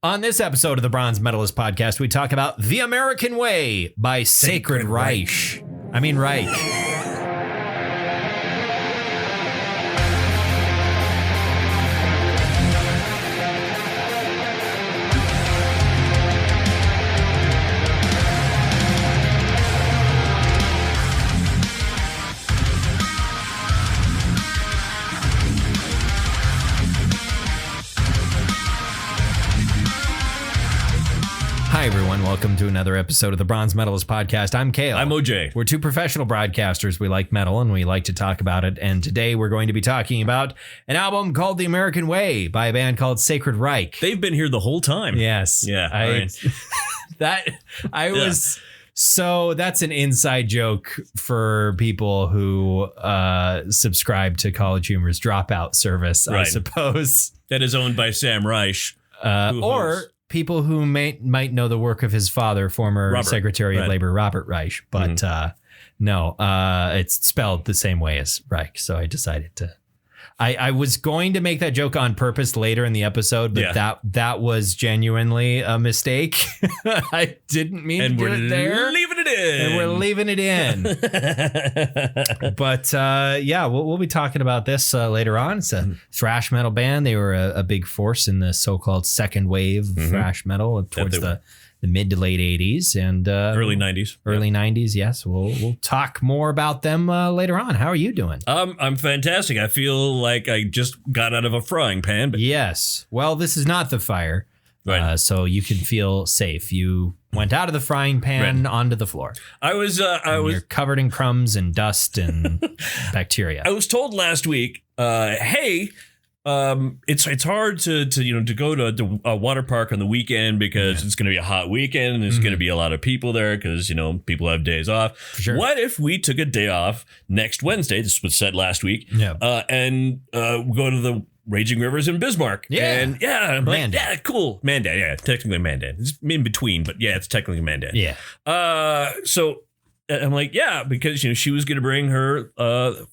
On this episode of the Bronze Metalist podcast, we talk about The American Way by Sacred Reich. Reich. Hi, everyone. Welcome to another episode of the Bronze Metalist podcast. I'm Kale. I'm OJ. We're two professional broadcasters. We like metal and we like to talk about it. And today we're going to be talking about an album called The American Way by a band called Sacred Reich. They've been here the whole time. Yes. Yeah. So that's an inside joke for people who subscribe to College Humor's Dropout service, I suppose. That is owned by Sam Reich. Or people who might know the work of his father, former Secretary of Labor Robert Reich. But no, it's spelled the same way as Reich. So I decided to. I was going to make that joke on purpose later in the episode, but that was genuinely a mistake. I didn't mean to do it there. Leaving it in. And we're leaving it in. But we'll be talking about this later on. It's a thrash metal band. They were a big force in the so-called second wave of thrash metal towards the mid to late 80s and early 90s. Early 90s, yes. We'll talk more about them later on. How are you doing? I'm fantastic. I feel like I just got out of a frying pan. But yes. Well, this is not the fire. Right. So you can feel safe. You went out of the frying pan onto the floor. You're covered in crumbs and dust and bacteria. I was told last week, hey, it's hard to go to a water park on the weekend because it's going to be a hot weekend and there's going to be a lot of people there because people have days off. For sure. What if we took a day off next Wednesday? This was said last week. Yeah. And go to the Raging Rivers in Bismarck. Yeah. And I'm like, yeah, cool. Mandan. Yeah, technically Mandan. It's in between, but yeah, it's technically Mandan. Yeah. So I'm like, yeah, because she was going to bring her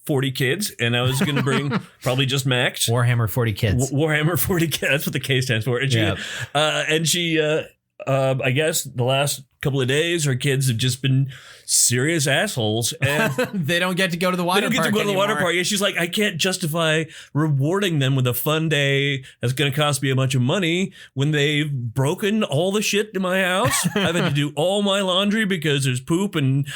40 kids, and I was going to bring probably just Max. Warhammer 40 kids. Warhammer 40 kids. That's what the K stands for. And she, I guess the last couple of days, her kids have just been serious assholes, and they don't get to go to the water park. They don't get to go to the water park. And she's like, I can't justify rewarding them with a fun day that's going to cost me a bunch of money when they've broken all the shit in my house. I've had to do all my laundry because there's poop and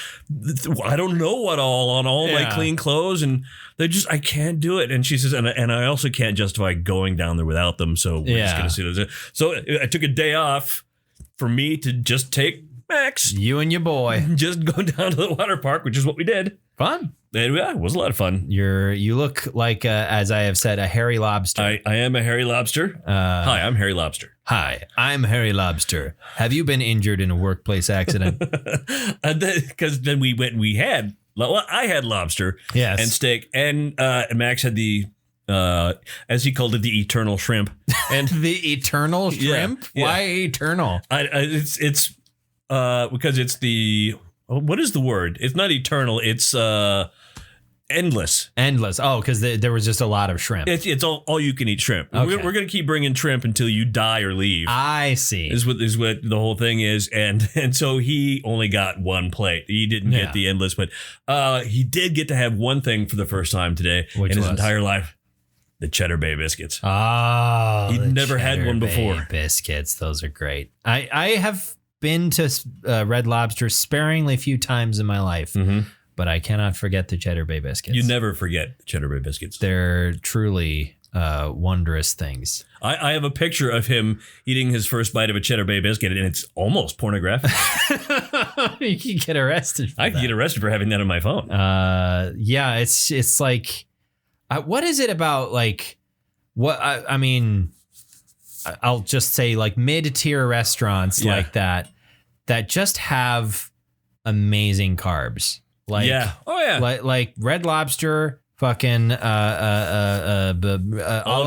I don't know what all on all my clean clothes, and I can't do it. And she says, and I also can't justify going down there without them. So we're just going to see those. So I took a day off for me to just take Max, you and your boy, just go down to the water park, which is what we did. Fun. Yeah, it was a lot of fun. You look like, as I have said, a hairy lobster. I am a hairy lobster. Hi, I'm Harry Lobster. Hi, I'm Harry Lobster. Have you been injured in a workplace accident? Because then we went and I had lobster and steak, and Max had the, as he called it, the eternal shrimp. And the eternal shrimp? Yeah. Why eternal? It's because it's the, what is the word? It's not eternal. It's endless. Endless. Oh, because there was just a lot of shrimp. It's all you can eat shrimp. Okay. We're going to keep bringing shrimp until you die or leave. I see. Is what the whole thing is. And so he only got one plate. He didn't get the endless, but he did get to have one thing for the first time today in his entire life. The Cheddar Bay biscuits. Oh, he'd never had one before. Biscuits. Those are great. I have been to Red Lobster sparingly a few times in my life, but I cannot forget the Cheddar Bay biscuits. You never forget Cheddar Bay biscuits. They're truly wondrous things. I have a picture of him eating his first bite of a Cheddar Bay biscuit, and it's almost pornographic. You can get arrested. I can get arrested for having that on my phone. It's like, what is it about, like, what I mean? I'll just say, like, mid-tier restaurants like that just have amazing carbs. Like, like Red Lobster, fucking Olive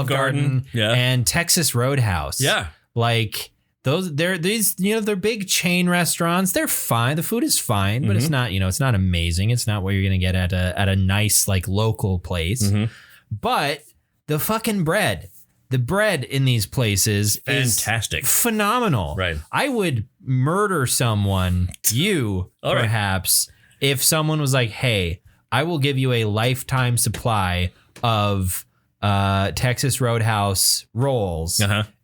Garden, and Texas Roadhouse. Yeah, like they're big chain restaurants. They're fine. The food is fine, but it's not, it's not amazing. It's not what you're gonna get at a nice, like, local place. But the fucking bread. the bread in these places fantastic, is phenomenal. Right. I would murder someone, perhaps, if someone was like, hey, I will give you a lifetime supply of Texas Roadhouse rolls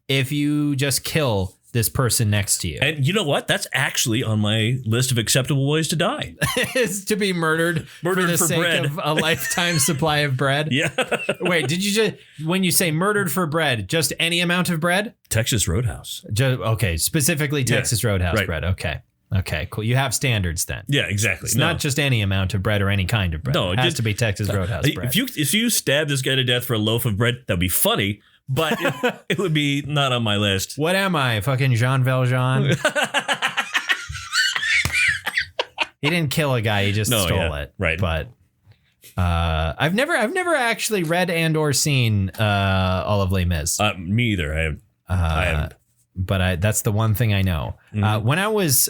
if you just kill this person next to you. And you know what? That's actually on my list of acceptable ways to die. Is to be murdered for the sake bread. of a lifetime supply of bread? Yeah. Wait, did you just, when you say murdered for bread, just any amount of bread? Texas Roadhouse. Okay, specifically Texas Roadhouse bread. Okay, cool. You have standards then. Yeah, exactly. It's not just any amount of bread or any kind of bread. No, it has to be Texas Roadhouse bread. If you stab this guy to death for a loaf of bread, that'd be funny. But it would be not on my list. What am I? Fucking Jean Valjean? He didn't kill a guy. He just stole it. Right. But I've never actually read and or seen all of Les Mis. Me either. I haven't. But that's the one thing I know. When I was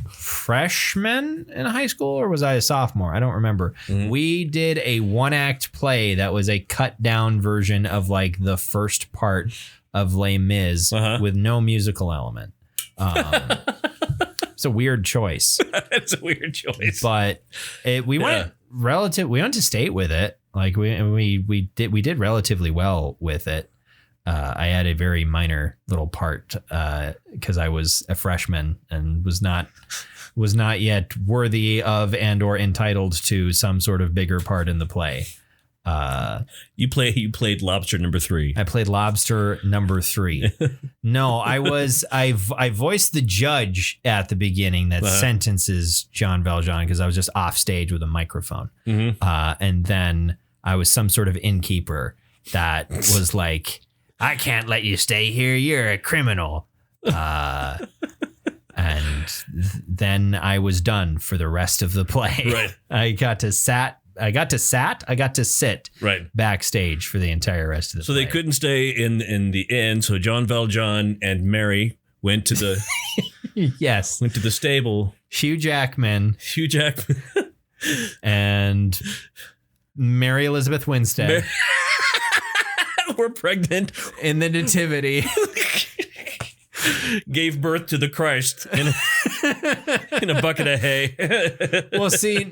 freshman in high school, or was I a sophomore? I don't remember. We did a 1-act play that was a cut down version of like the first part of Les Mis with no musical element. It's a weird choice. It's a weird choice. But we went to state with it. Like we did relatively well with it. I had a very minor little part because I was a freshman and was not yet worthy of and or entitled to some sort of bigger part in the play. You played Lobster number 3. I played Lobster number 3. No, I voiced the judge at the beginning that sentences Jean Valjean because I was just off stage with a microphone. And then I was some sort of innkeeper that was like, I can't let you stay here. You're a criminal. And then I was done for the rest of the play. Right. I got to sit backstage for the entire rest of the play. So they couldn't stay in the inn. So Jean Valjean and Mary went to the went to the stable. Hugh Jackman and Mary Elizabeth Winstead. Were pregnant in the nativity, gave birth to the Christ in a bucket of hay. Well, see,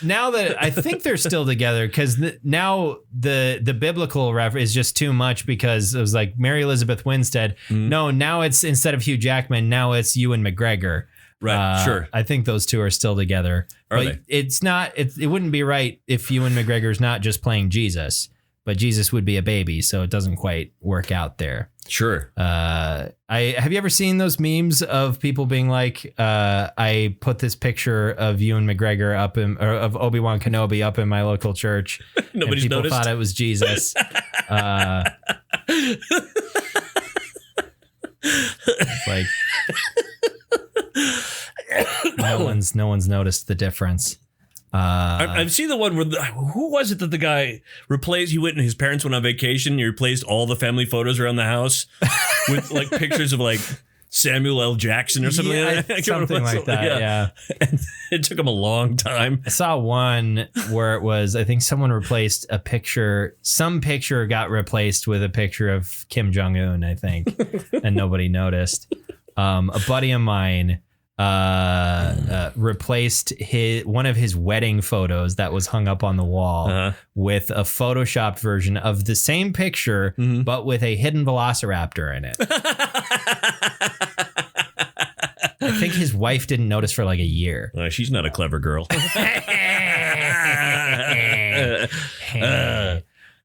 now that I think they're still together, because now the biblical reference is just too much, because it was like Mary Elizabeth Winstead. No, now it's, instead of Hugh Jackman, now it's Ewan McGregor. Right, sure. I think those two are still together. But it's not. It wouldn't be right if Ewan McGregor's not just playing Jesus. But Jesus would be a baby, so it doesn't quite work out there. Sure. Have you ever seen those memes of people being like, I put this picture of Ewan McGregor or of Obi-Wan Kenobi up in my local church. Nobody's people noticed. Thought it was Jesus. Like no one's noticed the difference. I've seen the one where who was it that the guy replaced? His parents went on vacation. He replaced all the family photos around the house with like pictures of like Samuel L. Jackson or something like that. Something like that. Yeah. And it took him a long time. I saw one where it was, I think someone replaced a picture. Some picture got replaced with a picture of Kim Jong-un, I think, and nobody noticed. A buddy of mine replaced one of his wedding photos that was hung up on the wall with a photoshopped version of the same picture, but with a hidden velociraptor in it. I think his wife didn't notice for like a year. She's not a clever girl.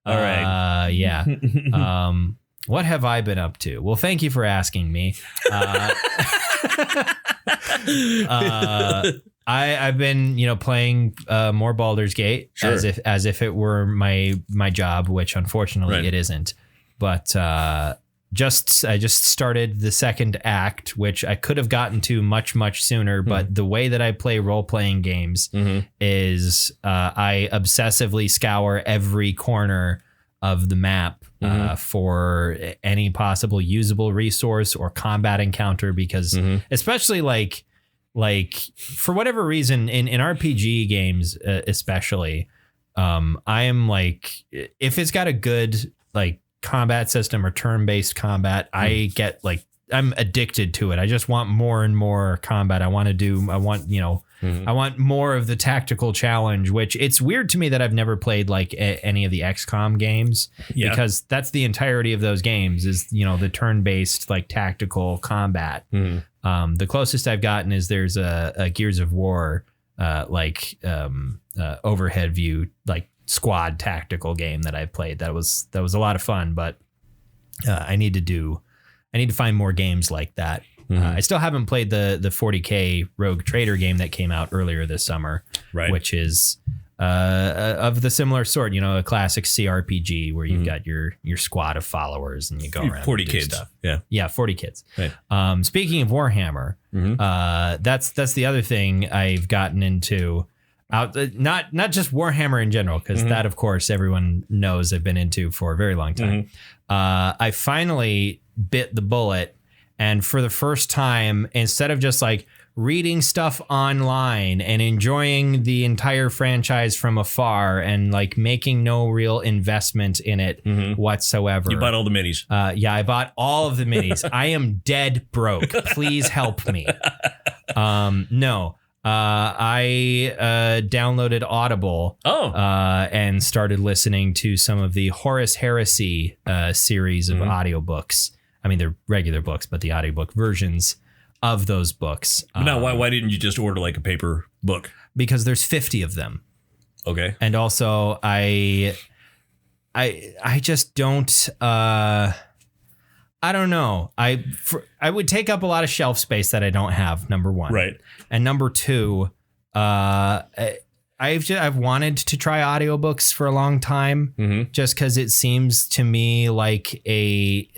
All right. Yeah. What have I been up to? Well, thank you for asking me. I've been, playing more Baldur's Gate as if it were my job, which unfortunately it isn't. But I just started the second act, which I could have gotten to much sooner. But the way that I play role playing games is I obsessively scour every corner of the map for any possible usable resource or combat encounter, because especially like for whatever reason in RPG games, especially, I am like, if it's got a good like combat system or turn-based combat, I get like, I'm addicted to it. I just want more and more combat. I want more of the tactical challenge, which it's weird to me that I've never played like any of the XCOM games, because that's the entirety of those games is, the turn-based like tactical combat. The closest I've gotten is there's a Gears of War, overhead view, like squad tactical game that I've played. That was a lot of fun, but I need to find more games like that. I still haven't played the 40K Rogue Trader game that came out earlier this summer, right, which is of the similar sort, a classic CRPG where you've got your squad of followers and you go around 40 and do kids stuff. Yeah, 40 kids. Right. Speaking of Warhammer, that's the other thing I've gotten into. Not just Warhammer in general, because that, of course, everyone knows I've been into for a very long time. I finally bit the bullet, and for the first time, instead of just like reading stuff online and enjoying the entire franchise from afar and like making no real investment in it whatsoever. You bought all the minis. Yeah, I bought all of the minis. I am dead broke. Please help me. No. I downloaded Audible and started listening to some of the Horus Heresy series of audiobooks. I mean, they're regular books, but the audiobook versions of those books. Now, why didn't you just order like a paper book? Because there's 50 of them. Okay. And also, I just don't. I don't know. I would take up a lot of shelf space that I don't have. Number one, right, and number two, I've wanted to try audiobooks for a long time, just because it seems to me like a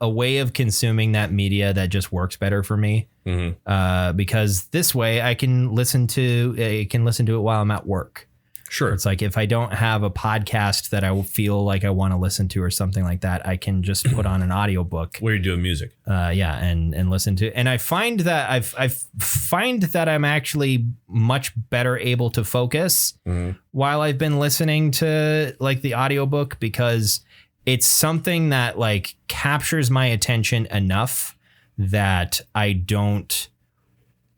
way of consuming that media that just works better for me. Because this way I can listen to it while I'm at work. Sure. It's like if I don't have a podcast that I feel like I want to listen to or something like that, I can just put on an audiobook. Where you're doing music. And listen to. And I find that I find that I'm actually much better able to focus while I've been listening to like the audiobook, because it's something that like captures my attention enough that I don't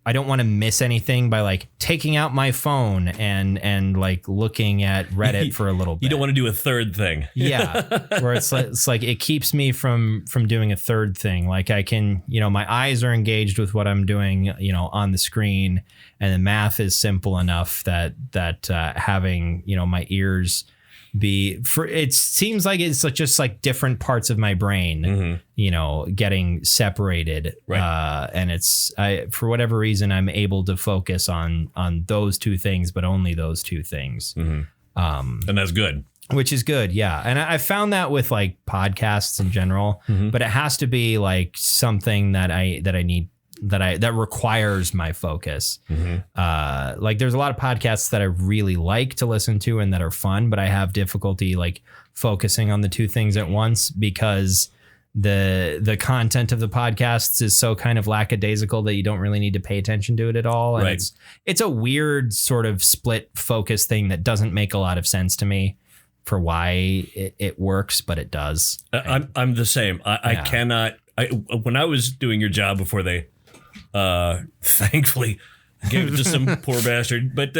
want to miss anything by like taking out my phone and like looking at Reddit for a little bit. You don't want to do a third thing. Yeah. Where it's like it keeps me from doing a third thing. Like I can, my eyes are engaged with what I'm doing, on the screen, and the math is simple enough that having, my ears it seems like it's just like different parts of my brain, getting separated. Right. And for whatever reason, I'm able to focus on those two things, but only those two things. And that's good. Which is good. Yeah. And I found that with like podcasts in general, but it has to be like something that I need, that requires my focus. Like there's a lot of podcasts that I really like to listen to and that are fun, but I have difficulty like focusing on the two things at once because the content of the podcasts is so kind of lackadaisical that you don't really need to pay attention to it at all. And it's a weird sort of split focus thing that doesn't make a lot of sense to me for why it works, but it does. I'm the same. I cannot. When I was doing your job before they thankfully gave it to some poor bastard, but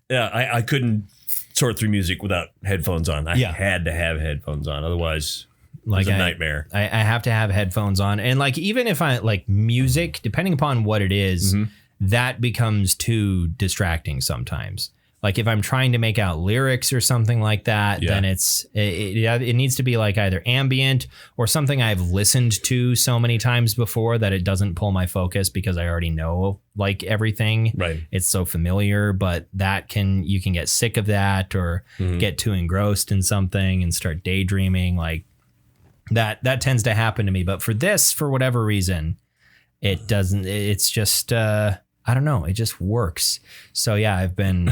I couldn't sort through music without headphones on. I had to have headphones on, otherwise it was a nightmare. I have to have headphones on, and like even if I like music, depending upon what it is, that becomes too distracting sometimes. Like if I'm trying to make out lyrics or something like that, then it needs to be like either ambient or something I've listened to so many times before that it doesn't pull my focus because I already know like everything. Right. It's so familiar, but you can get sick of that or get too engrossed in something and start daydreaming. Like that tends to happen to me. But for this, for whatever reason, it doesn't. It's just I don't know. It just works. So yeah, I've been.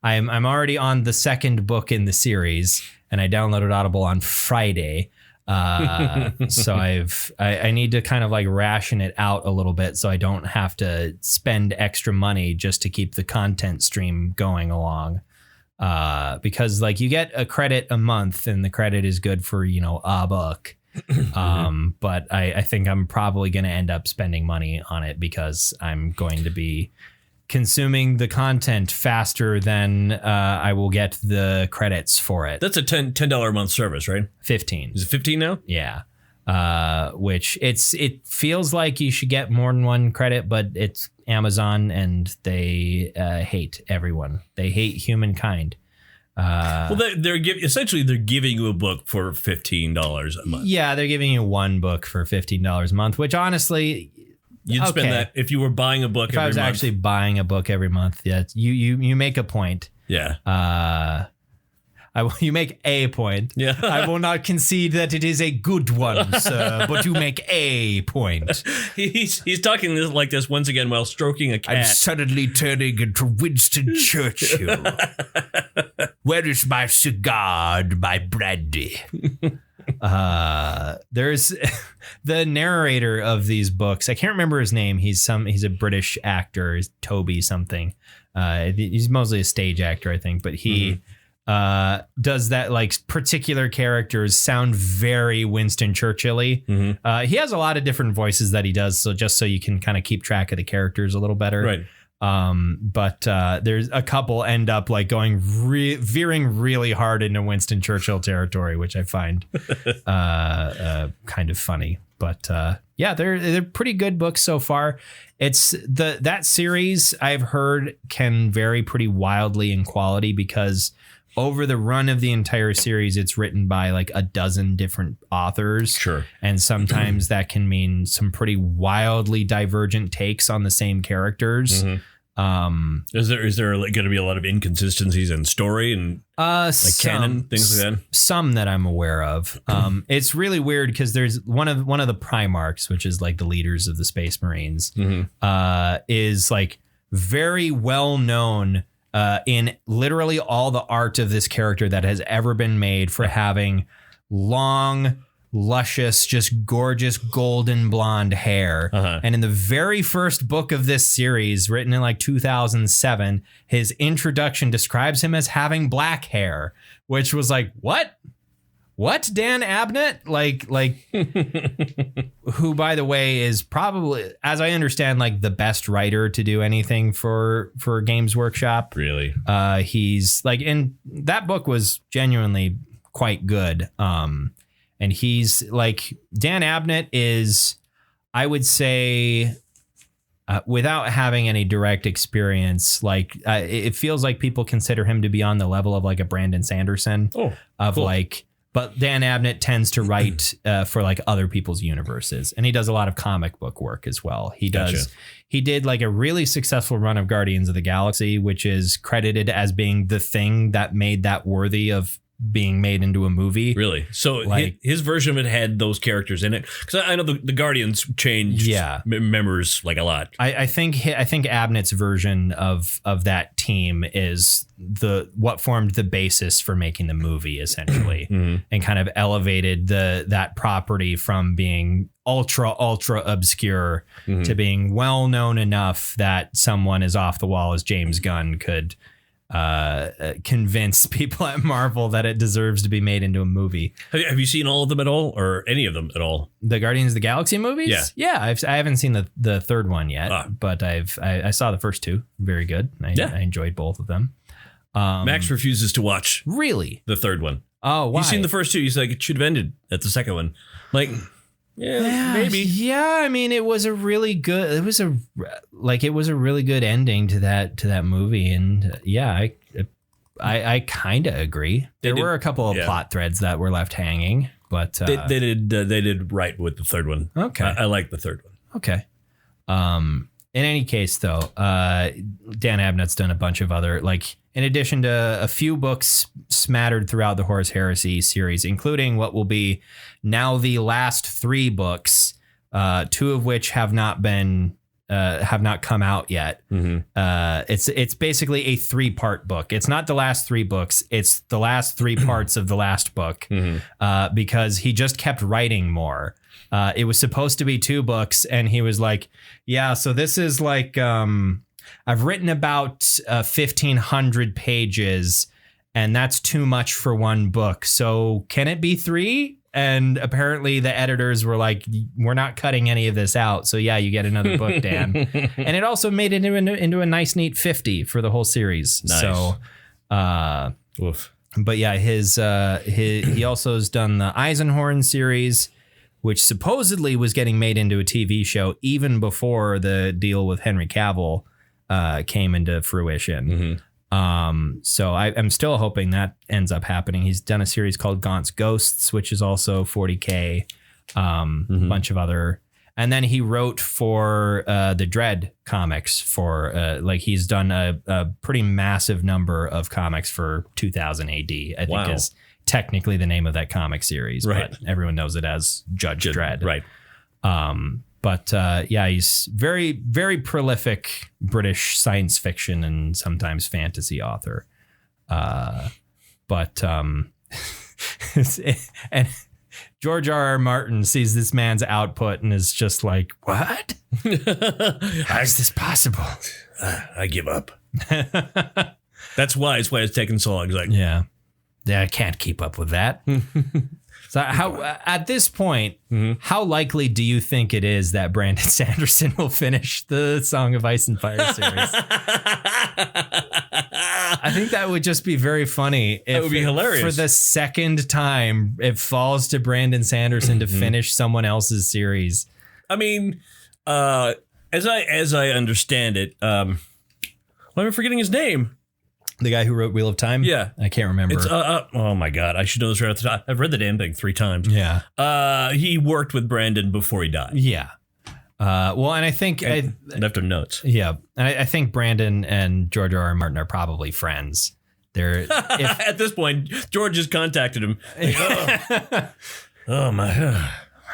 I'm already on the second book in the series, and I downloaded Audible on Friday. So I need to kind of like ration it out a little bit, so I don't have to spend extra money just to keep the content stream going along. because like you get a credit a month and the credit is good for, a book. But I think I'm probably going to end up spending money on it because I'm going to be consuming the content faster than I will get the credits for it. That's a $10 a month service, right? 15. Is it 15 now? Yeah. Which it feels like you should get more than one credit, but it's Amazon and they hate everyone. They hate humankind. Well, they're giving you a book for $15 a month. Yeah, they're giving you one book for $15 a month, which honestly, you'd spend that if you were buying a book every month. If I was actually buying a book every month, yeah, you make a point. Yeah. You make a point. Yeah. I will not concede that it is a good one, sir, but you make a point. He's talking like this once again while stroking a cat. I'm suddenly turning into Winston Churchill. Where is my cigar and my brandy? There's the narrator of these books. I can't remember his name. He's a British actor. He's Toby something. He's mostly a stage actor, I think, but he does that, like, particular characters sound very Winston Churchill-y. He has a lot of different voices that he does, so just so you can kind of keep track of the characters a little better. Right. But there's a couple end up like going veering really hard into Winston Churchill territory, which I find kind of funny. But yeah, they're pretty good books so far. It's that series I've heard can vary pretty wildly in quality because over the run of the entire series, it's written by like a dozen different authors. Sure. And sometimes that can mean some pretty wildly divergent takes on the same characters. Is there going to be a lot of inconsistencies in story and like canon, things like that? Some that I'm aware of. It's really weird because there's one of the Primarchs, which is like the leaders of the Space Marines, is like very well known in literally all the art of this character that has ever been made for having long, luscious, just gorgeous golden blonde hair. And in the very first book of this series, written in like 2007, his introduction describes him as having black hair, which was like, what? Dan Abnett? Like, who, by the way, is probably, as I understand, like the best writer to do anything for Games Workshop. Really? He's like, in that book was genuinely quite good. And he's like, Dan Abnett is, I would say, without having any direct experience, like it feels like people consider him to be on the level of like a Brandon Sanderson but Dan Abnett tends to write for like other people's universes, and he does a lot of comic book work as well. He did like a really successful run of Guardians of the Galaxy, which is credited as being the thing that made that worthy of being made into a movie. Really? So like, his version of it had those characters in it? Because I know the Guardians changed members like a lot. I think Abnett's version of that team is what formed the basis for making the movie, essentially, and kind of elevated that property from being ultra obscure to being well known enough that someone as off the wall as James Gunn could convince people at Marvel that it deserves to be made into a movie. Have you seen all of them at all, or any of them at all? The Guardians of the Galaxy movies? Yeah. I haven't seen the third one yet, but I saw the first two. Very good. I enjoyed both of them. Max refuses to watch. Really? The third one. Oh, why? He's seen the first two. He's like, it should have ended at the second one. Like, yeah, maybe. Yeah, I mean, it was a really good ending to that movie, and I kind of agree. There were a couple of plot threads that were left hanging, but they did right with the third one. Okay, I like the third one. Okay. In any case, though, Dan Abnett's done a bunch of other, like, in addition to a few books smattered throughout the Horus Heresy series, including what will be now the last 3 books, 2 of which have not come out yet. It's basically a 3-part book. It's not the last 3 books. It's the last 3 parts of the last book, because he just kept writing more. It was supposed to be 2 books, and he was like, yeah, so this is like, I've written about 1,500 pages, and that's too much for one book. So can it be 3? And apparently the editors were like, we're not cutting any of this out. So yeah, you get another book, Dan. And it also made it into a nice, neat 50 for the whole series. Nice. So, Oof. But yeah, he also has done the Eisenhorn series, which supposedly was getting made into a TV show even before the deal with Henry Cavill came into fruition. Mm-hmm. So I'm still hoping that ends up happening. He's done a series called Gaunt's Ghosts, which is also 40K, bunch of other. And then he wrote for the Dread comics for he's done a pretty massive number of comics for 2000 AD, I think is technically the name of that comic series, right. But everyone knows it as Judge Dredd. Right. But he's very, very prolific British science fiction and sometimes fantasy author. And George R.R. Martin sees this man's output and is just like, what? How is this possible? I give up. That's why it's taken so long. It's like, yeah, I can't keep up with that. So how at this point, how likely do you think it is that Brandon Sanderson will finish the Song of Ice and Fire series? I think that would just be very funny. That would be hilarious. For the second time, it falls to Brandon Sanderson to finish someone else's series. I mean, as I understand it, why am I forgetting his name? The guy who wrote Wheel of Time? Yeah. I can't remember. It's oh my God. I should know this right off the top. I've read the damn thing 3 times. Yeah. He worked with Brandon before he died. Yeah. Well, and I think I left him notes. Yeah. And I think Brandon and George R.R. Martin are probably friends. They're at this point, George has contacted him. Like, oh my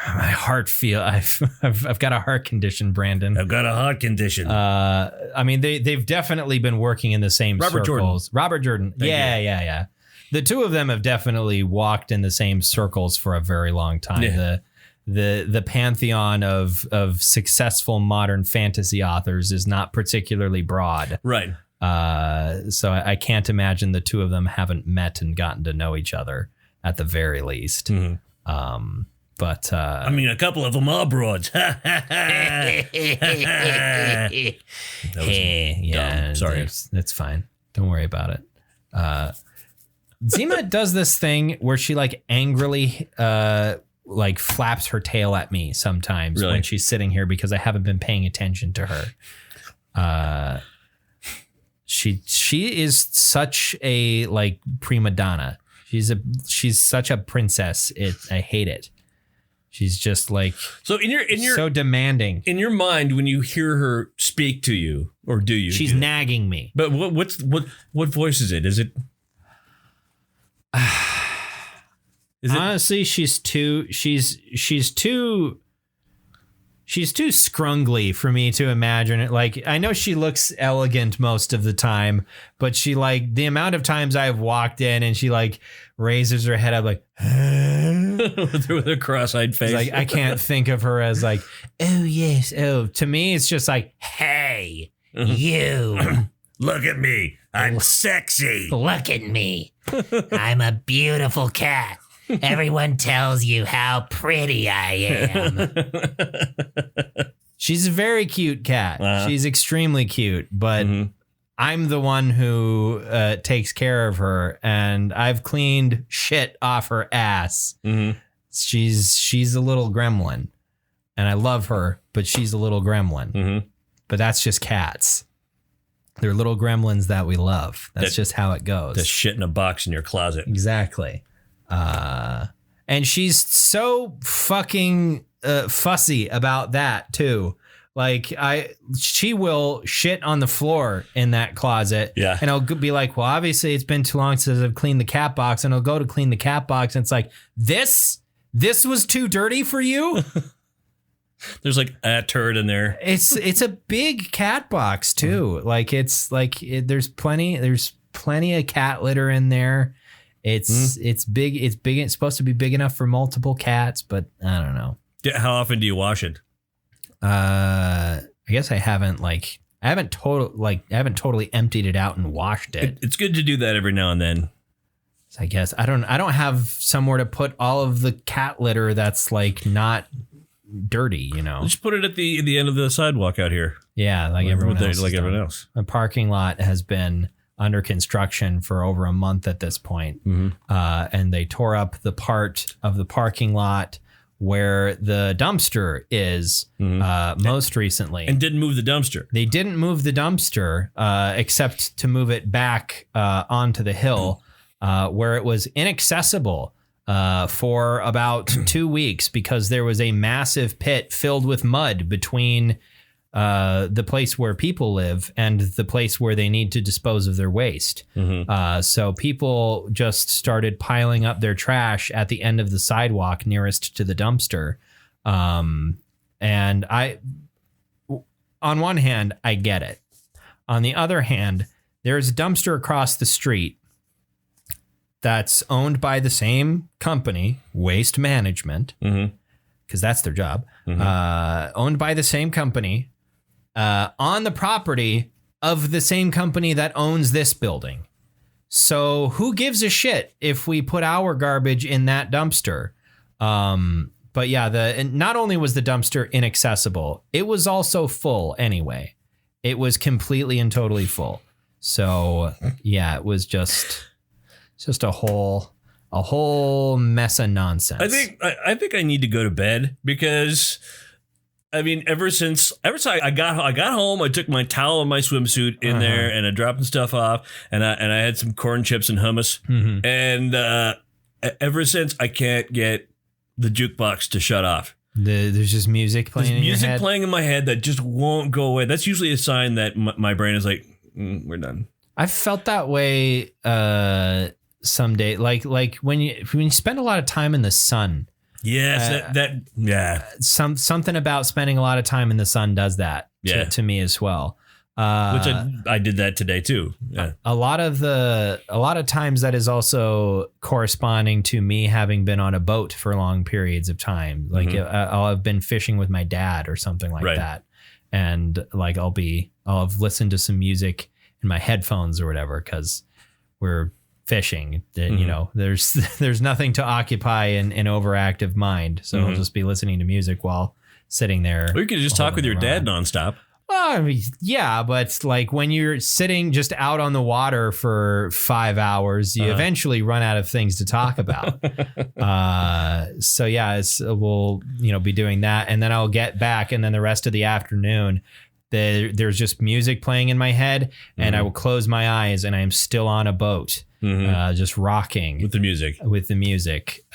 heart I've got a heart condition, Brandon. I've got a heart condition. I mean, they've definitely been working in the same circles. Robert Jordan. Yeah. The two of them have definitely walked in the same circles for a very long time. Yeah. The pantheon of successful modern fantasy authors is not particularly broad. Right. So I can't imagine the two of them haven't met and gotten to know each other at the very least. Mm-hmm. But I mean, a couple of them are broads. Yeah, sorry, that's fine. Don't worry about it. Zima does this thing where she like angrily flaps her tail at me sometimes when she's sitting here because I haven't been paying attention to her. She is such a like prima donna. She's such a princess. I hate it. She's just like so so demanding. In your mind, when you hear her speak to you, or do you? She's nagging me. But what voice is it? Is it? Honestly, she's too scrungly for me to imagine it. Like, I know she looks elegant most of the time, but she like the amount of times I've walked in and she like raises her head up like with her cross-eyed face. Like, I can't think of her as like, oh yes, oh. To me, it's just like, hey, you. Look at me. I'm sexy. Look at me. I'm a beautiful cat. Everyone tells you how pretty I am. She's a very cute cat. Uh-huh. She's extremely cute, but I'm the one who takes care of her, and I've cleaned shit off her ass. Mm-hmm. She's a little gremlin, and I love her, but she's a little gremlin. Mm-hmm. But that's just cats. They're little gremlins that we love. That's just how it goes. The shit in a box in your closet. Exactly. And she's so fucking fussy about that too. Like she will shit on the floor in that closet. Yeah. And I'll be like, well, obviously it's been too long since I've cleaned the cat box, and I'll go to clean the cat box, and it's like, this was too dirty for you. There's like a turd in there. It's a big cat box too. Like it's like there's plenty of cat litter in there. It's big. It's big. It's supposed to be big enough for multiple cats, but I don't know. How often do you wash it? I guess I haven't totally emptied it out and washed it. It's good to do that every now and then. I guess I don't have somewhere to put all of the cat litter that's like not dirty, you know. Just put it at the end of the sidewalk out here. Yeah, like everyone else. Like everyone else. The parking lot has been under construction for over a month at this point. And they tore up the part of the parking lot where the dumpster is most recently. And didn't move the dumpster. They didn't move the dumpster except to move it back onto the hill where it was inaccessible for about 2 weeks because there was a massive pit filled with mud between the place where people live and the place where they need to dispose of their waste. So people just started piling up their trash at the end of the sidewalk nearest to the dumpster. And on one hand, I get it. On the other hand, there's a dumpster across the street that's owned by the same company, Waste Management, because that's their job, owned by the same company, on the property of the same company that owns this building. So who gives a shit if we put our garbage in that dumpster? But yeah, not only was the dumpster inaccessible, it was also full anyway. It was completely and totally full. So yeah, it was just a whole mess of nonsense. I think I need to go to bed because I mean, ever since I got home, I took my towel and my swimsuit in there, and I dropped stuff off, and I had some corn chips and hummus, and ever since I can't get the jukebox to shut off. There's just music playing. There's music in your head? Playing in my head that just won't go away. That's usually a sign that my brain is like, we're done. I've felt that way someday, like when you spend a lot of time in the sun. Yes, yeah. Something about spending a lot of time in the sun does that to me as well. Which I did that today too. Yeah. A lot of times that is also corresponding to me having been on a boat for long periods of time. Like I'll have been fishing with my dad or something like that, and like I'll have listened to some music in my headphones or whatever because we're fishing. You know, there's nothing to occupy an overactive mind, so I'll just be listening to music while sitting there. Or you could just talk with your dad nonstop. Well, I mean, yeah, but like when you're sitting just out on the water for 5 hours, you eventually run out of things to talk about. So yeah, we'll be doing that, and then I'll get back, and then the rest of the afternoon, there's just music playing in my head, and I will close my eyes, and I am still on a boat. Just rocking with the music.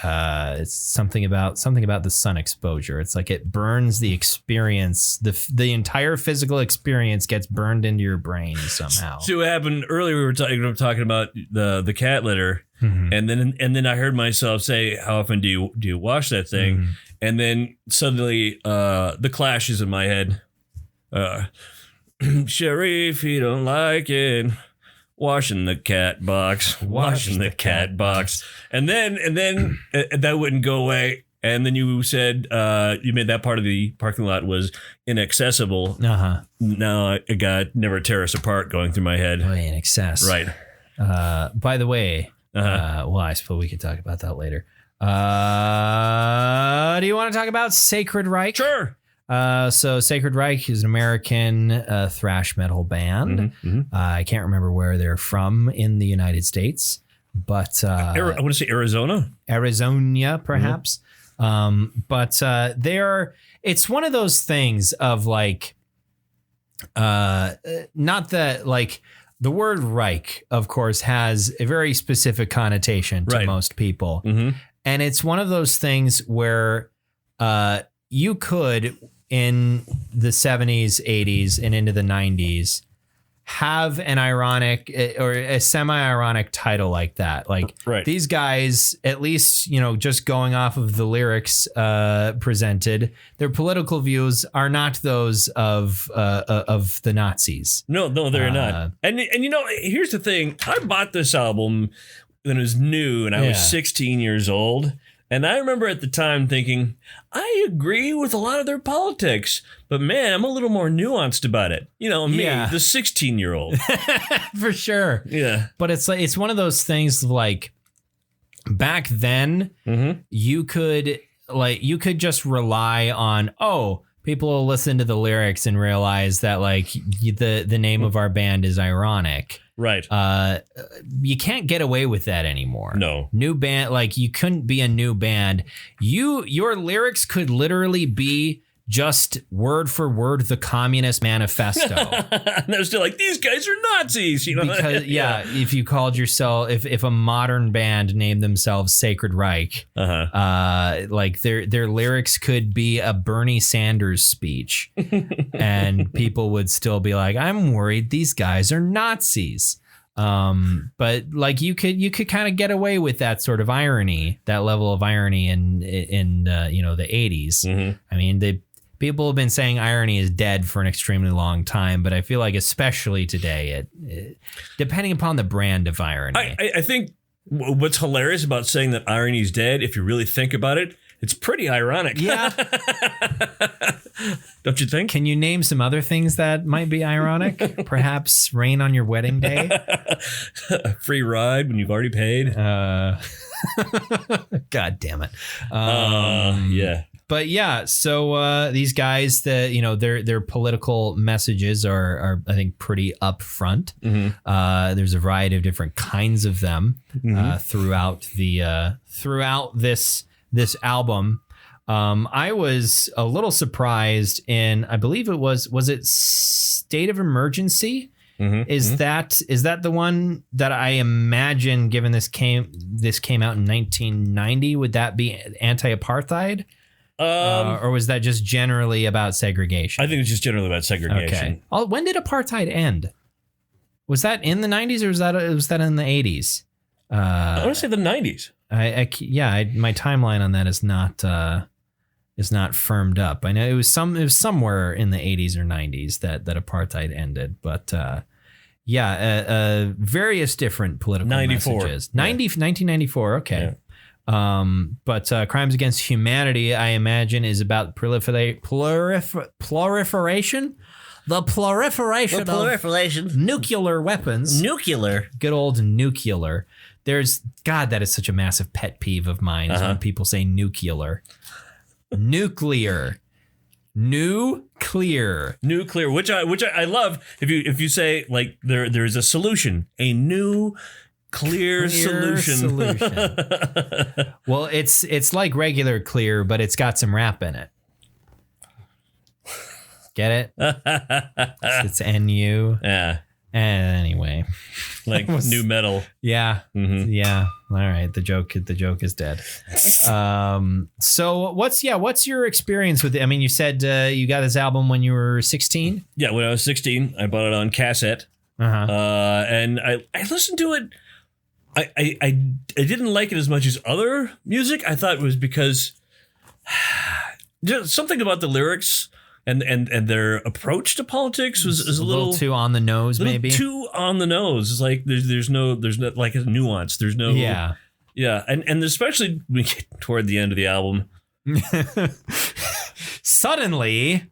It's something about the sun exposure. It's like it burns the experience. The entire physical experience gets burned into your brain somehow. So what happened earlier? We were talking about the cat litter, and then I heard myself say, "How often do you wash that thing?" And then suddenly the Clash is in my head. Sheriff, he don't like it. Washing the cat box, washing the cat box. And then that wouldn't go away. And then you said you made that part of the parking lot was inaccessible. Now I got Never Tear Us Apart going through my head. Oh, in excess. Right. By the way, well, I suppose we could talk about that later. Do you want to talk about Sacred Reich? Sure. So Sacred Reich is an American thrash metal band. I can't remember where they're from in the United States, but I want to say Arizona, perhaps. But it's one of those things of like, not that like the word Reich, of course, has a very specific connotation to most people. And it's one of those things where you could, in the 70s, 80s, and into the 90s, have an ironic or a semi-ironic title like that. Like these guys, at least, just going off of the lyrics presented, their political views are not those of the Nazis. No, they're not. And here's the thing. I bought this album when it was new and I was 16 years old. And I remember at the time thinking, I agree with a lot of their politics, but man, I'm a little more nuanced about it. Me, the 16-year-old. For sure. Yeah. But it's one of those things like back then, you could just rely on, people will listen to the lyrics and realize that like the name of our band is ironic. Right. You can't get away with that anymore. No. New band, like you couldn't be a new band. Your lyrics could literally be just word for word the Communist Manifesto. And they're still like, these guys are Nazis, you know? Because if you called yourself, if a modern band named themselves Sacred Reich, like their lyrics could be a Bernie Sanders speech, and people would still be like, I'm worried these guys are Nazis. But like you could kind of get away with that sort of irony, that level of irony in the 80s. I mean, people have been saying irony is dead for an extremely long time, but I feel like especially today, it depending upon the brand of irony. I think what's hilarious about saying that irony is dead, if you really think about it, it's pretty ironic. Yeah. Don't you think? Can you name some other things that might be ironic? Perhaps rain on your wedding day? A free ride when you've already paid? God damn it. Yeah. But yeah, so these guys, their political messages are I think pretty upfront. There's a variety of different kinds of them throughout this album. I was a little surprised in, I believe it was it State of Emergency? Is that the one that I imagine, given this came out in 1990, would that be anti-apartheid? Or was that just generally about segregation? I think it's just generally about segregation. Okay. When did apartheid end? Was that in the 90s or was that in the 80s? I want to say the 90s. My timeline on that is not firmed up. I know it was somewhere in the 80s or 90s that apartheid ended, but various different political 94. messages. 1994. Okay. Yeah. But Crimes Against Humanity, I imagine, is about proliferation. The proliferation of nuclear weapons. Nuclear. Good old nuclear. That is such a massive pet peeve of mine is when people say nuclear. Nuclear, which I love. If you say like there is a solution, a new clear solution. Well, it's like regular clear, but it's got some rap in it. Get it? It's NU. Yeah. Anyway, like new metal. Yeah. Yeah. All right. The joke is dead. So what's your experience with it? I mean, you said you got this album when you were 16. Yeah. When I was 16, I bought it on cassette. And I listened to it. I didn't like it as much as other music. I thought it was because something about the lyrics and their approach to politics was a little too on the nose, maybe too on the nose. It's like there's no like a nuance. There's no and especially when we get toward the end of the album, suddenly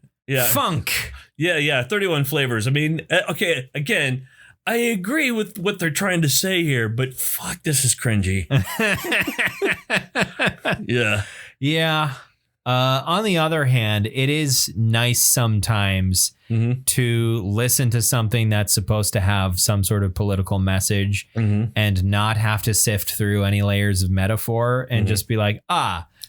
funk. 31 flavors. I mean, okay, again, I agree with what they're trying to say here, but fuck, this is cringy. Yeah. On the other hand, it is nice sometimes to listen to something that's supposed to have some sort of political message and not have to sift through any layers of metaphor and just be like,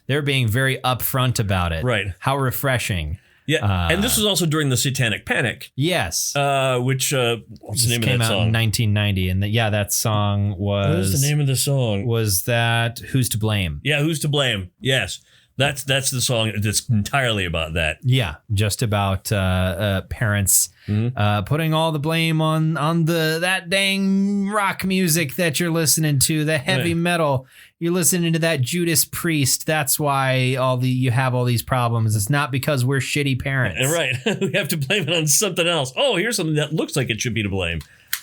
they're being very upfront about it. Right. How refreshing. Yeah, and this was also during the Satanic Panic. Yes. Which, what's the name of that song? Came out in 1990, and that song was... What was the name of the song? Was that Who's to Blame? Yeah, Who's to Blame. Yes. That's the song that's entirely about that. Yeah, just about parents putting all the blame on that dang rock music that you're listening to, the heavy metal. You're listening to that Judas Priest. That's why you have all these problems. It's not because we're shitty parents. Right. We have to blame it on something else. Oh, here's something that looks like it should be to blame.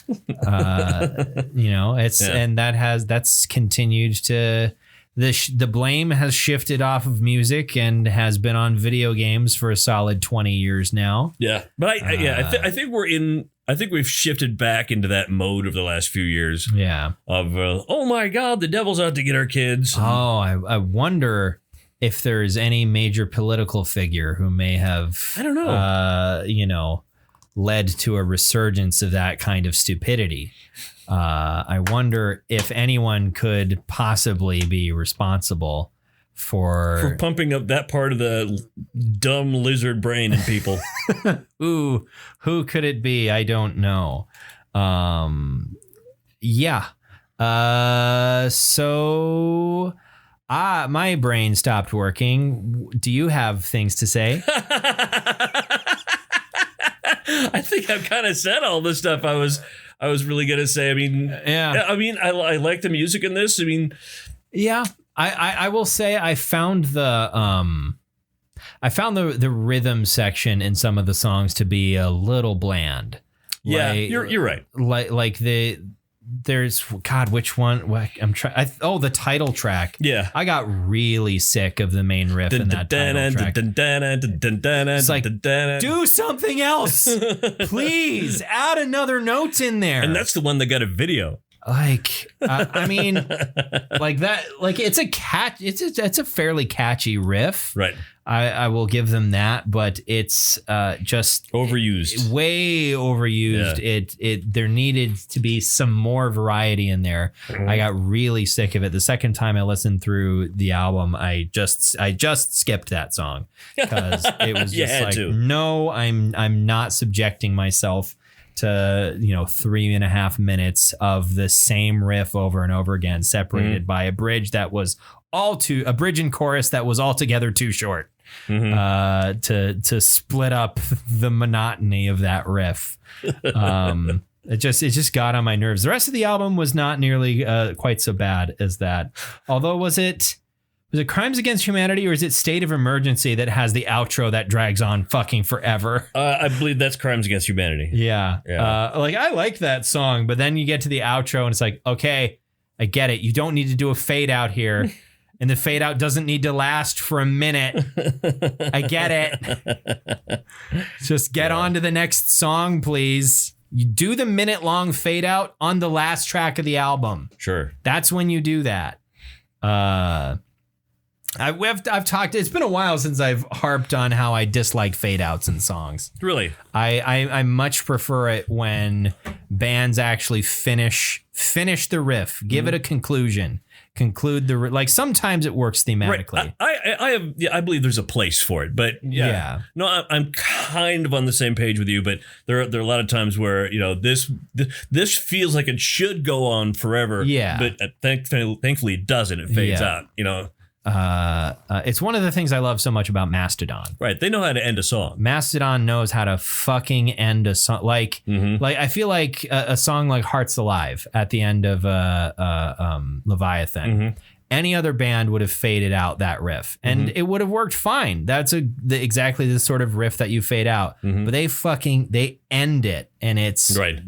And that's continued to... The blame has shifted off of music and has been on video games for a solid 20 years now. Yeah, but I think we're in I think we've shifted back into that mode over the last few years. Yeah. Of, oh my God, the devil's out to get our kids. Oh, I wonder if there's any major political figure who may have, I don't know, led to a resurgence of that kind of stupidity. I wonder if anyone could possibly be responsible for pumping up that part of the dumb lizard brain in people. Ooh, who could it be? I don't know. Yeah. So my brain stopped working. Do you have things to say? I think I've kind of said all the stuff I was really gonna say. I mean, yeah. I mean, I like the music in this. I mean, yeah. I will say I found the rhythm section in some of the songs to be a little bland. Yeah, you're right. There's God, which one? I'm trying. The title track. Yeah, I got really sick of the main riff in that title track. It's like, do something else, please. Add another note in there. And that's the one that got a video. Like, I mean, like that. Like it's a fairly catchy riff. Right. I will give them that, but it's just overused, way overused. Yeah. There needed to be some more variety in there. Mm-hmm. I got really sick of it. The second time I listened through the album, I just skipped that song because it was just like, no, I'm not subjecting myself to 3.5 minutes of the same riff over and over again, separated by a bridge and chorus that was altogether too short. Mm-hmm. To split up the monotony of that riff. It just got on my nerves. The rest of the album was not nearly quite so bad as that. Although was it Crimes Against Humanity or is it State of Emergency that has the outro that drags on fucking forever? I believe that's Crimes Against Humanity. Yeah. I like that song, but then you get to the outro and it's like, okay, I get it. You don't need to do a fade out here. And the fade out doesn't need to last for a minute. I get it. Just get on to the next song, please. You do the minute-long fade out on the last track of the album. Sure. That's when you do that. I've talked. It's been a while since I've harped on how I dislike fade outs in songs. Really? I much prefer it when bands actually finish the riff, give it a conclusion. Conclude the like. Sometimes it works thematically. Right. I believe there's a place for it, but yeah. No, I'm kind of on the same page with you. But there are a lot of times where this feels like it should go on forever. Yeah, but thankfully it doesn't. It fades out. It's one of the things I love so much about Mastodon. Right, they know how to end a song. Mastodon knows how to fucking end a song. Like I feel like a song like "Hearts Alive" at the end of Leviathan. Mm-hmm. Any other band would have faded out that riff, and it would have worked fine. That's exactly the sort of riff that you fade out. Mm-hmm. But they end it, and it's right.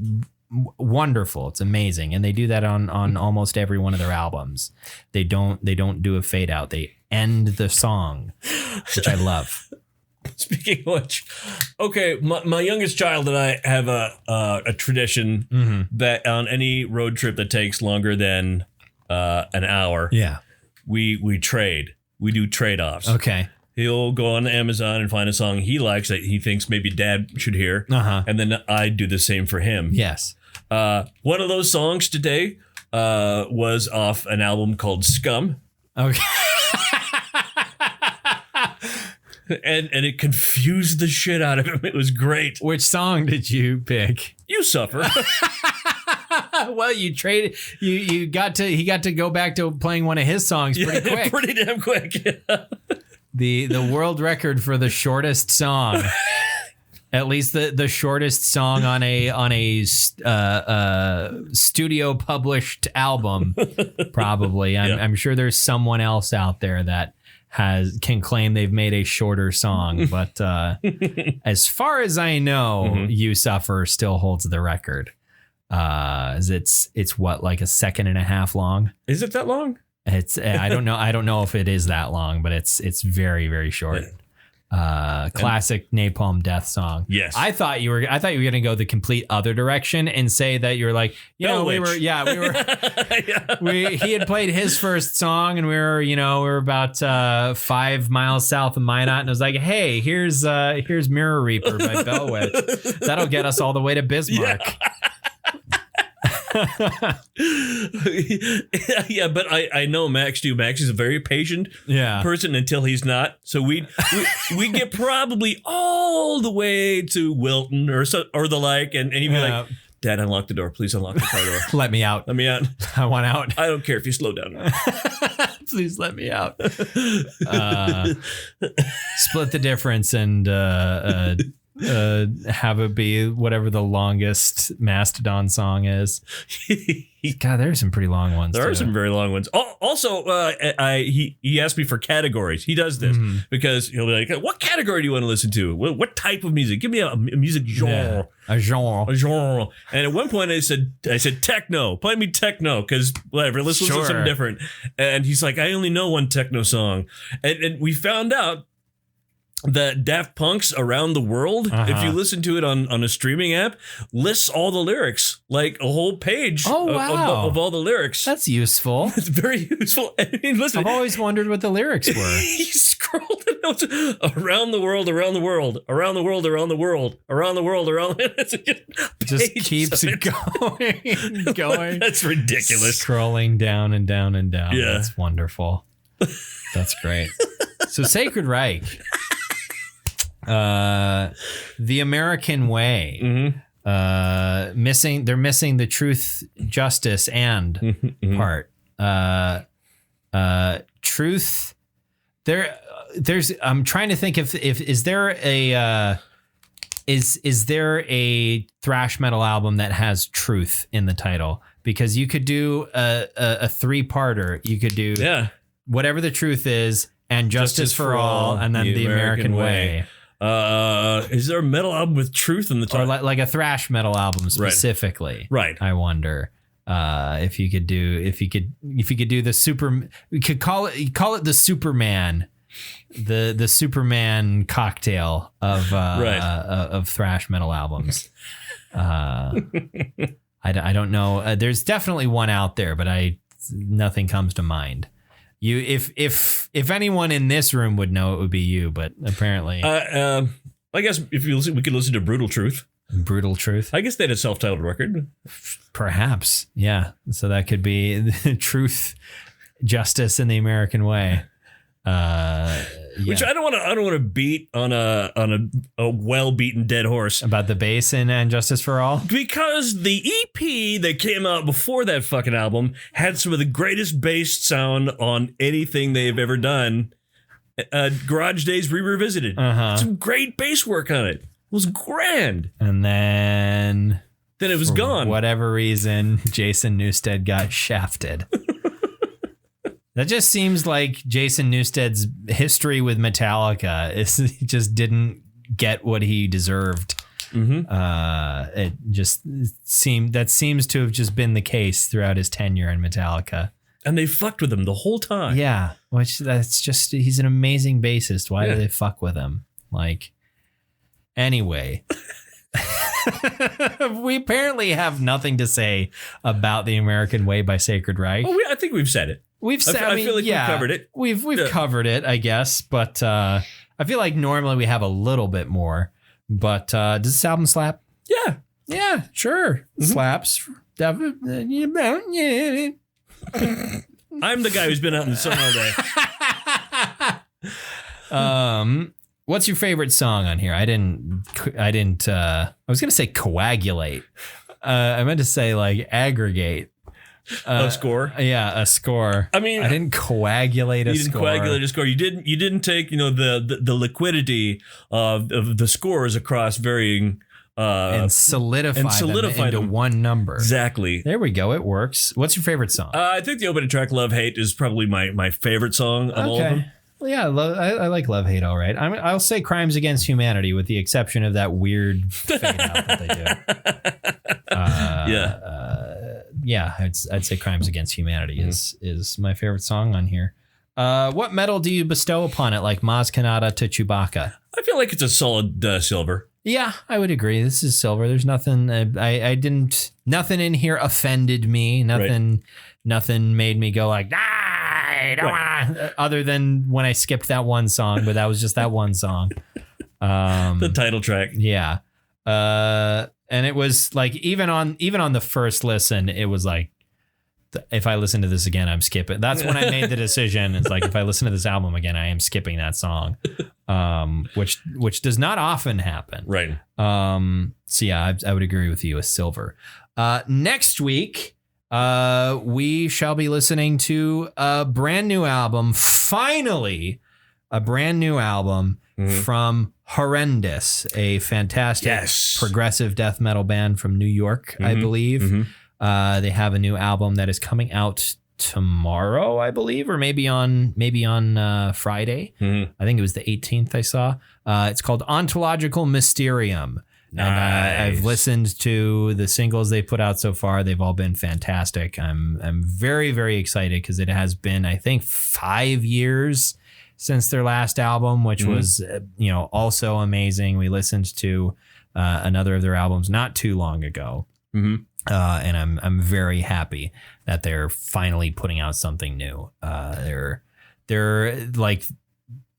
Wonderful. It's amazing. And they do that on almost every one of their albums. They don't do a fade out. They end the song, which I love. Speaking of which, okay, my youngest child and I have a tradition that on any road trip that takes longer than an hour, we trade. We do trade-offs. Okay. He'll go on Amazon and find a song he likes that he thinks maybe Dad should hear. And then I do the same for him. Yes. One of those songs today was off an album called Scum. Okay. and it confused the shit out of him. It was great. Which song did you pick? You Suffer. Well, he got to go back to playing one of his songs pretty quick. Pretty damn quick. The world record for the shortest song, at least the shortest song on a studio published album, probably. I'm sure there's someone else out there that can claim they've made a shorter song, but as far as I know, You Suffer still holds the record. It's what, like a second and a half long? Is it that long? It's I don't know if it is that long, but it's very, very short. Classic Napalm Death song. Yes. I thought you were going to go the complete other direction and say that you're like, you know, we were he had played his first song and we were about 5 miles south of Minot, and it was like, hey, here's Mirror Reaper by Bellwitch. That'll get us all the way to Bismarck. Yeah, but I know Max too. Max is a very patient person until he's not. So we get probably all the way to Wilton or the like, and he'd be like, Dad, unlock the door. Please unlock the car door. Let me out. Let me out. I want out. I don't care if you slow down. Please let me out. Split the difference and have it be whatever the longest Mastodon song is. God, there's some pretty long ones. There are some very long ones. Also, he asked me for categories. He does this because he'll be like, "What category do you want to listen to? What type of music? Give me a music genre, a genre." And at one point, I said techno. Play me techno because whatever. Let's listen to something different. And he's like, "I only know one techno song," and we found out that Daft Punk's Around the World, if you listen to it on a streaming app, lists all the lyrics, like a whole page of all the lyrics. That's useful. It's very useful. I mean, listen, I've always wondered what the lyrics were. He scrolled and it was around the world, around the world, around the world, around the world, around the world, around the just keeps going. That's ridiculous. Scrolling down and down and down. Yeah. That's wonderful. That's great. So Sacred Reich. The American Way. They're missing the truth, justice, and part. Truth. There's. I'm trying to think if is there a thrash metal album that has truth in the title? Because you could do a 3-parter. You could do whatever the truth is, and justice for all, and then the American Way. Is there a metal album with truth in the title? Or like a thrash metal album specifically? Right. I wonder if you could do the super. We could call it the Superman, the Superman cocktail of thrash metal albums. I don't know. There's definitely one out there, but nothing comes to mind. You, if anyone in this room would know, it would be you. But apparently, I guess if you listen, we could listen to Brutal Truth. Brutal Truth. I guess they had a self-titled record. Perhaps, yeah. So that could be Truth, Justice, and the American Way. Which I don't want to beat on a well-beaten dead horse about the bass and Justice for All, because the EP that came out before that fucking album had some of the greatest bass sound on anything they've ever done. Garage Days Revisited. Some great bass work on it. It was grand. And then it was gone. For whatever reason, Jason Newsted got shafted. That just seems like Jason Newsted's history with Metallica. He just didn't get what he deserved. It seems to have just been the case throughout his tenure in Metallica. And they fucked with him the whole time. Yeah, he's an amazing bassist. Why do they fuck with him? Like, anyway. We apparently have nothing to say about The American Way by Sacred Reich. Well, I think we've said it. We've said. I feel like we've covered it. We've covered it, I guess. But I feel like normally we have a little bit more. But does this album slap? Yeah, sure, slaps. I'm the guy who's been out in the sun all day. What's your favorite song on here? I was gonna say coagulate. I meant to say like aggregate. A score? Yeah, a score. I mean, I didn't coagulate a score. You didn't coagulate a score. You didn't take, the liquidity of the scores across varying and solidify them into one number. Exactly. There we go. It works. What's your favorite song? I think the opening track, Love Hate, is probably my favorite song of all of them. Well, yeah, I like Love Hate. All right. I'll say Crimes Against Humanity, with the exception of that weird fade out that they do. I'd say Crimes Against Humanity is my favorite song on here. What medal do you bestow upon it, like Maz Kanata to Chewbacca? I feel like it's a solid silver. Yeah, I would agree. This is silver. There's nothing. Nothing in here offended me. Nothing made me go like, I don't wanna, other than when I skipped that one song, but that was just that one song. The title track. Yeah. And it was like, even on the first listen, it was like, if I listen to this again, I'm skipping. That's when I made the decision. It's like, if I listen to this album again, I am skipping that song, which does not often happen. Right. So yeah, I would agree with you with silver. Next week, we shall be listening to a brand new album. Finally, a brand new album from Horrendous, a fantastic progressive death metal band from New York, I believe. They have a new album that is coming out tomorrow, I believe, or maybe on Friday. I think it was the 18th I saw. It's called Ontological Mysterium. Nice. And I've listened to the singles they put out so far. They've all been fantastic. I'm very, very excited because it has been, I think, 5 years since their last album, which was, also amazing. We listened to another of their albums not too long ago. And I'm very happy that they're finally putting out something new. They're like,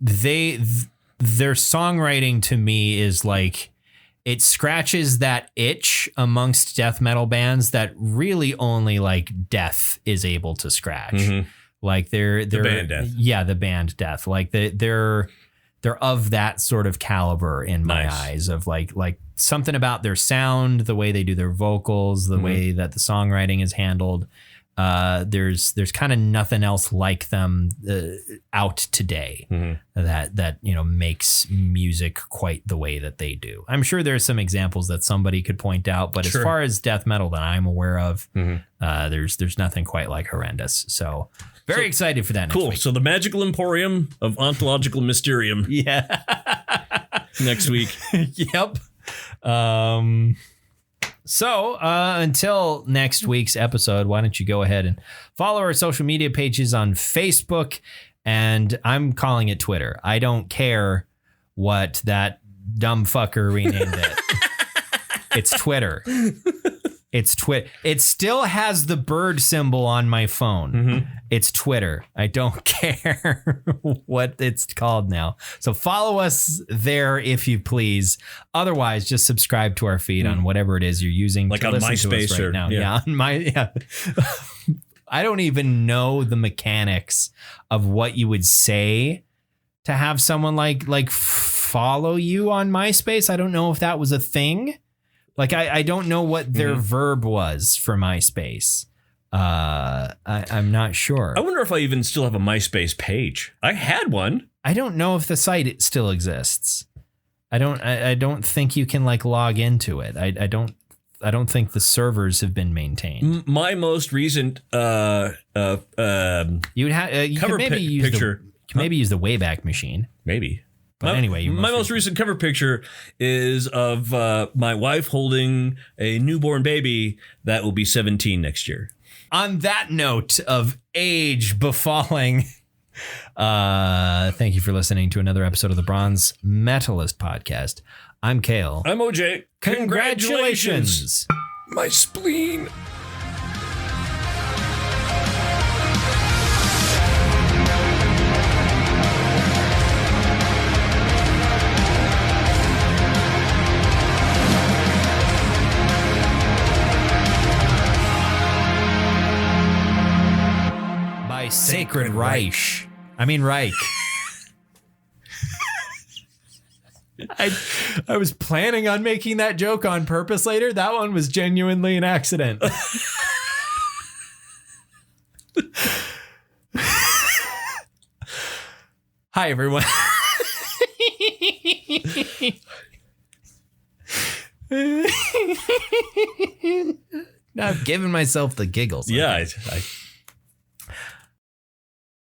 their songwriting to me is like, it scratches that itch amongst death metal bands that really only like Death is able to scratch. Like they're the band Death. Yeah, the band Death. Like they're of that sort of caliber in my eyes, of like something about their sound, the way they do their vocals, the way that the songwriting is handled. There's kind of nothing else like them out today that makes music quite the way that they do. I'm sure there's some examples that somebody could point out, but as far as death metal that I'm aware of, there's nothing quite like Horrendous. So very excited for that. Cool. Next week. So the Magical Emporium of Ontological Mysterium. Yeah. Next week. Yep. So until next week's episode, why don't you go ahead and follow our social media pages on Facebook, and I'm calling it Twitter. I don't care what that dumb fucker renamed it. It's Twitter. It's Twitter. It still has the bird symbol on my phone. It's Twitter. I don't care what it's called now. So follow us there if you please. Otherwise, just subscribe to our feed on whatever it is you're using. Like to on listen MySpace to us right now. Yeah, on I don't even know the mechanics of what you would say to have someone like follow you on MySpace. I don't know if that was a thing. Like, I don't know what their verb was for MySpace. I'm not sure. I wonder if I even still have a MySpace page. I had one. I don't know if the site still exists. I don't think you can like log into it. I don't think the servers have been maintained. My most recent you could maybe use the Wayback Machine. Maybe. But anyway, my most recent cover picture is of my wife holding a newborn baby that will be 17 next year. On that note of age befalling, thank you for listening to another episode of the Bronze Metalist podcast. I'm Kale. I'm OJ. Congratulations. My spleen. Sacred Reich. I mean Reich. I was planning on making that joke on purpose later. That one was genuinely an accident. Hi, everyone. Now I've given myself the giggles. Yeah, I